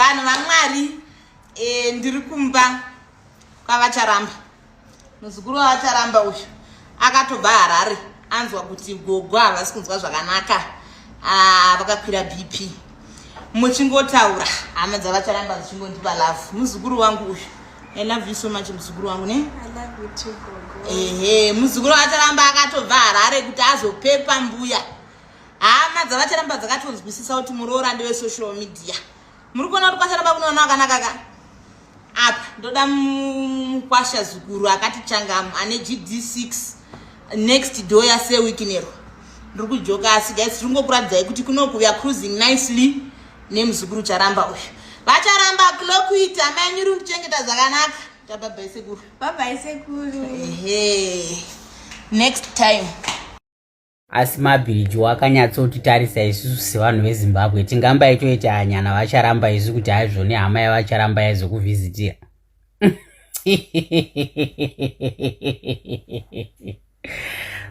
vanhu vaMwari ndiri kumba kwavacharamba. Muzukuru wavacharamba uyu akatobva Harare anzwa kuti gogo havasi kunzwa zvakanaka, vakakwira BP. Muchingotaura hama dzavacharamba dzichingondipa love. Muzukuru wangu uyu, I love you so much muzukuru wangu ne? I love you too gogo. Muzukuru wavacharamba akatobva Harare kuti azopepa mbuya. Hama dzavacharamba dzakatonzwisisa kuti muroorandi wesocial media. Muri kuona kuti kwacharamba kunoona wakanaka ka? Apa ndoda mukwasha zukuru akati changamu ane GD6 next door yasewiki nero. Ndiri kujoka asi guys ndingokuradzai kuti kunoku we are cruising nicely nemuzukuru charamba uyu. Vacharamba kulokuita manyuru kuchengeta zvakanaka. Bye sekuru. Bye sekuru. Next time. Asi mabhiriji wakanyatsotitarisa isusu sevanhu veZimbabwe tingamba itoita anyana vacharamba isu kuti haizvoni hama yavacharamba yaizokuvhizitira.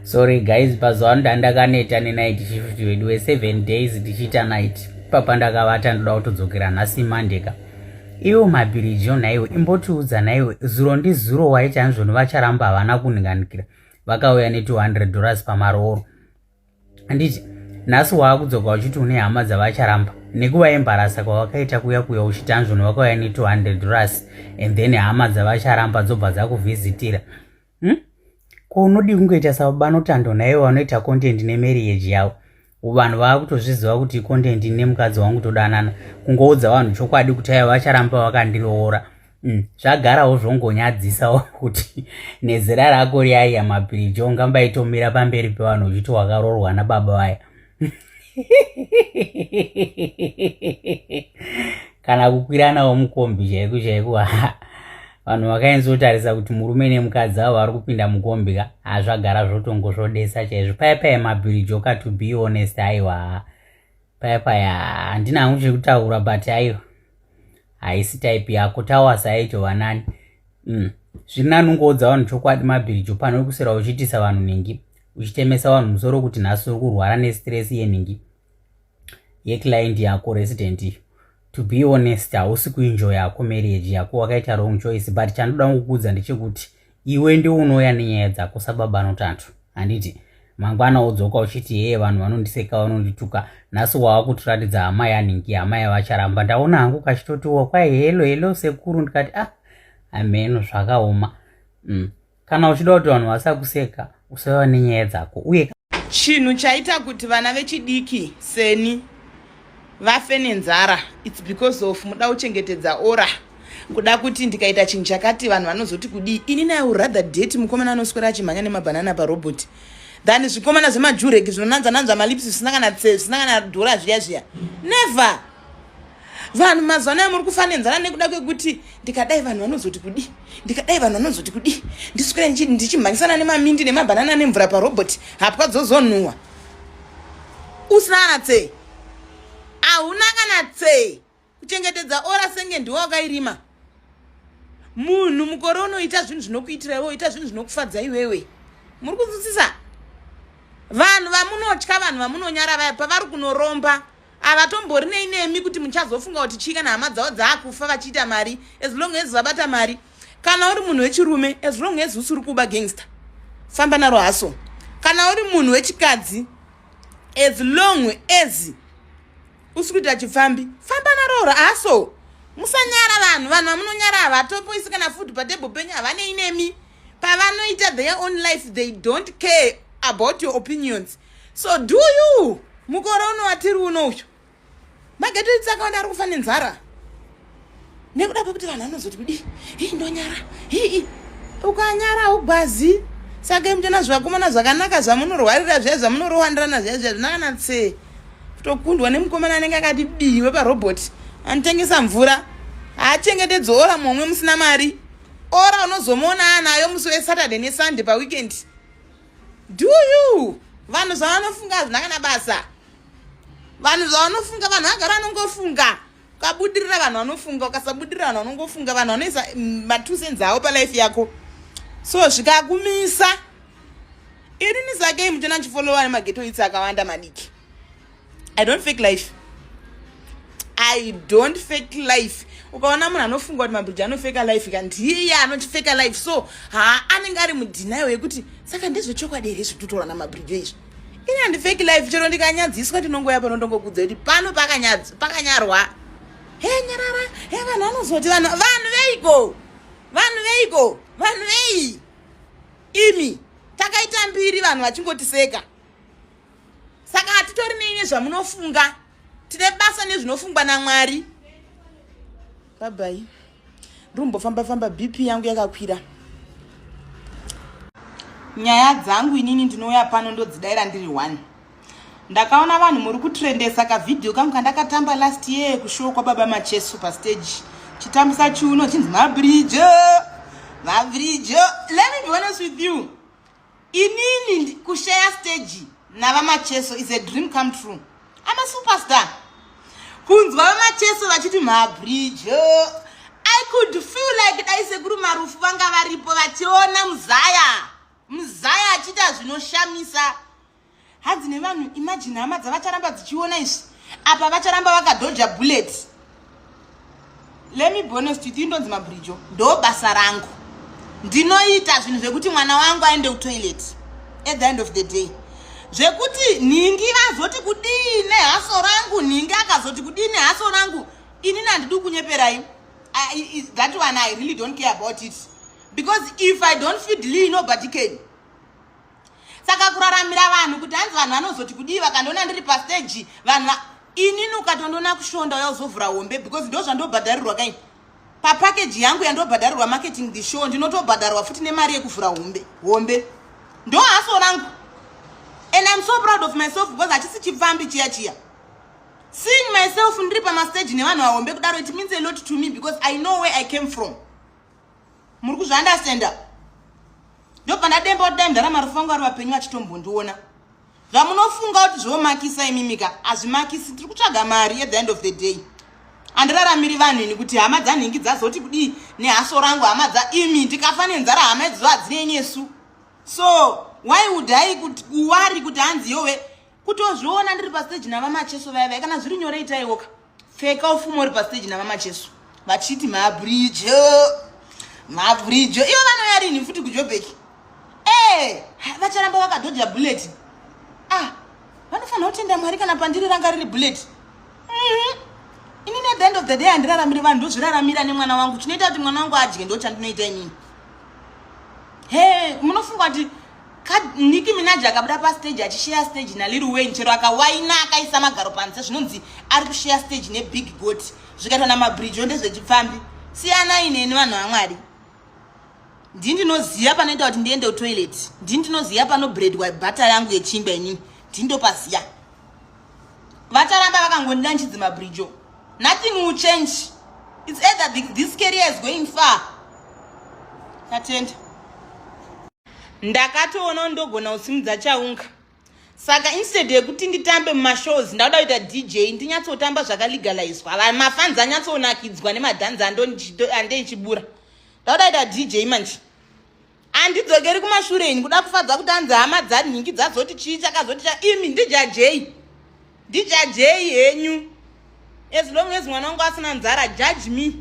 Sorry guys, pazuva ndandakaneta neNight Shift wedu we7 days ndichiita night. Papa ndakavata ndoda kutodzokera nhasi Mandeka. Iwo mabhiriji naiwo imbotiudza naiwo zuro ndizuro waita hanzvoni vacharamba havana kuninganikira. Vakauya ne$200 pamarooro. Anditi nhasi waakudzoka uchiti une hama dzavacharamba nekuvaembarasa kwavakaita kuya uchitanzvoni vakauya ne$200 and then hama dzavacharamba dzobva dzakuvhizitira. Ko unodi kungoita sabanotando naivo vanoita content nemarriage yavo. Vanhu vaakutozviziva kuti content nemukadzi wangu todanana, kungoudza vanhu chokwadi kuti aiva vacharamba vakandiroora. Zvagarawo zvongonyadzisa kuti nezera rako riya mabhiriji ungambaitomira pamberi pevanhu uchiti wakaroorwa nababa vaya. Kana kukwiranawo mukombi chaiko vanhu vakaenzotarisa kuti murume nemukadzi avo vari kupinda mukombi ka zvagara zvotongozvodesa chaizvo. Paya mabhiriji to be honest aiwa paya handina hangu chekutaura but aiwa haisi type yako tawasa aito vanani. Zvinani ungoudza vanhu chokwadi mabhiriji pano kusera uchitisa vanhu ningi uchitemesa vanhu musoro kuti nhasi uri kurwara nestress yeningi yeclient yako resident. To be honest hausi kuenjoy yako marriage yako, wakaita wrong choice. But chandoda kukuudza ndechekuti iwe ndiwe unouya nenyaya dzako sababa anotanto. Handiti mangwana wodzoka uchiti vanhu vanondiseka vanondituka. Nhasi waakutiratidza hama yaningi hama yavacharamba. Ndaona hangu kachitotiwa kwai hello sekuru, ndikati ameno zvakaoma. Kana uchida kuti vanhu vasakuseka usava nenyaya dzako. Uye chinhu chaita kuti vana vechidiki seni vafe nenzara, it's because of muda kuchengetedza ora, kuda kuti ndikaita chinhu chakati vanhu vanozoti kudii. Ini naye rather date mukomana anoswera achimhanya nemabhanana parobot than zvikomana zvemajureki zvinonanza malipsi zvisina kana tse zvisina kana dhora zviya. Never. Vanhu mazwana muri kufa nenzara nekuda kwekuti ndikadai vanhu vanozoti kudii, ndikadai vanhu vanozoti kudii, ndiswere ndichimhanyisana nemamindi nemabhanana nemvura parobot, hapwa dzozonhuwa. Usina kana tse, hauna kana tse. Kuchengetedza ora senge ndiwe wakairima. Munhu mukore unoita zvinhu zvinokuitira iwe, ita zvinhu zvinokufadza iwewe. Muri kunzwisisa? Vanhu vamunotya, vanhu vamunonyara vaya pavari kunoromba havatombori nemi kuti muchazofunga kuti chii kana hama dzavo dzaakufa vachiita mari, as long as vabata mari. Kana uri munhu wechirume, as long as usiri kuba gangster, famba naro haso. Kana uri munhu wechikadzi, as long as usikuita chifambi, famba naro haso. Musanyara vanhu vamunonyara havatopoisi kana food patable penyu havane inemi. Pavanoita their own life, they don't care about your opinions. So do you mukore uno watiri uno uyu magetitsi akawanda ari kufa nenzara nekuda kwekuti vanhu vanozoti kudii ndonyara ukanyara ugwazi. Saka mutona zvakomana zvakanaka zvamunorwarira zviya zvamunorowandirana zviya zvinakana tse kutokundwa nemukomana anenge akati biwe parobhoti anotengesa mvura haachengetedzi ora momwe musina mari. Ora unozomuona anayo musi weSaturday neSunday paweekend. Do you? Vanhu zvavanofunga hazvina kana basa. Vanhu zvavanofunga vanhu vagara vanongofunga. Ukabudirira vanhu vanofunga, ukasabudirira vanhu vanongofunga. Vanhu vanoisa matusenzi avo palife yako. So zvikakumisa. Irini sake mutona chifollowa nemageto itsi akawanda madiki. I don't fake life. I don't fake life. Ukaona munhu anofunga kuti mabridge anofeka life ka ndiye anofeka life, so anenge ari mudinayo yekuti saka ndezvechokwadi here izvi tutora namabridge izvi. Ini handifeki life, chero ndikanyadziswa ndinongoya pano ndongokudza kuti pano pakanyarwa. Nyarara, vanhu vanozoti vanhu vei imi takaita mbiri vanhu vachingotiseka. Saka hatitori neinye zvamunofunga, tine basa nezvinofungwa naMwari. Bye bye. Rumbofamba BP yangu yakakwira. Nyaya dzangu inini ndinouya pano ndodzidaira ndiri 1. Ndakaona vanhu muri kutrendesa ka video kangu kandakatamba last year kushow kwa Baba Macheso pa stage. Chitambisa chiuno chinzi mabridge. Let me be honest with you. Inini kushare stage na Baba Macheso is a dream come true. I'm a superstar. Kunzwa Baba Macheso vachiti mabridge. I could feel like daise guru marufu vanga varipo vachiona Muzaya achita zvinoshamisa. Hadzi nevanhu, imagine hama dzavacharamba dzichiona izvi. Apa vacharamba vakadodja bullet. Let me be honest with you, ndonzi mabridge ndo basa rangu. Ndinoita zvinhu zvekuti mwana wangu aende kutoilet at the end of the day. Zvekuti ningi vazoti kudini haso rangu, ningi akazoti kudini haso rangu, inini handidi kunyeperai. That one I really don't care about it. Because if I don't feed Lee, nobody can. Saka kuraramira vanhu kuti hanzi vanhu vanozoti kudii vakandoona ndiri pa stage vanhu inini ukatondona kushonda uyazovhura hombe because ndo zvandobhadharirwa kai pa package yangu yandobhadharirwa marketing the show ndinotobhadharirwa futi nemari yekuvhura hombe ndo haso rangu. And I'm so proud of myself because hachisi chipfambi chiya seeing myself ndiri pa stage nevanhu vahombe kudaro, it means a lot to me because I know where I came from. Muri kuzviunderstand? Ndo pandademba kuti ndarama rufangu ari vapenyu vachitombondiona. Zvamunofunga kuti zvomakisa imimika hazvimakisi, tiri kutsvaga mari at the end of the day. Handiraramiri vanhu ini kuti hama dzanhingi dzazoti kudii nehaso rangu, hama imi ndikafa nenzara hama idzo hadzine nyesu. So why would I kuwari kuti hanzi yowe kutozviona ndiri pa stage na Baba Macheso vaya kana zviri nyore itaiwoka feka ufumo uri pa stage na Baba Macheso vachiti mabridge iyo vanoyarini futi kuJoburg. Vacharamba vakadodja bullet. Vanofanira kutenda Mwari kana pandiri ranga riri bullet. Inini at the end of the day handiraramiri vanhu, ndozviraramira nemwana wangu. Chinoita kuti mwana wangu adye ndo chandinoita inini. Munofunga kuti Nicki Minaj akabuda pa stage achishare stage na Lil Wayne, chero akawaina akaisa magaro panze zvinonzi ari kushare stage ne Big Goat, zvikaitwa namabridge ndezvechipfambi. Siyana ineni vanhu vaMwari. Ndinoziya panoita kuti ndiende kutoilet, ndinoziya pano bread wa butter yangu yechingwa inini, ndindopaziya. Vacharamba vakangondida nchidzi mabridge. Nothing will change. It's either this career is going far. Attend. Ndakatoona ndogona kusimudza chaunga. Saka instead yekuti nditambe mumashows ndauda kuita DJ, ndinyatsotamba zvakalegalizwa. Mafans anyatsonakidzwa nemadhanza andeichibura. Ndauda kuita DJ manje. Andidzokeri kumashure ini kuda kufadza kuti hanzi hama dzanhingi dzazoti chii chakazoti imi DJ henyu. As long as mwana wangu asina nzara, judge me.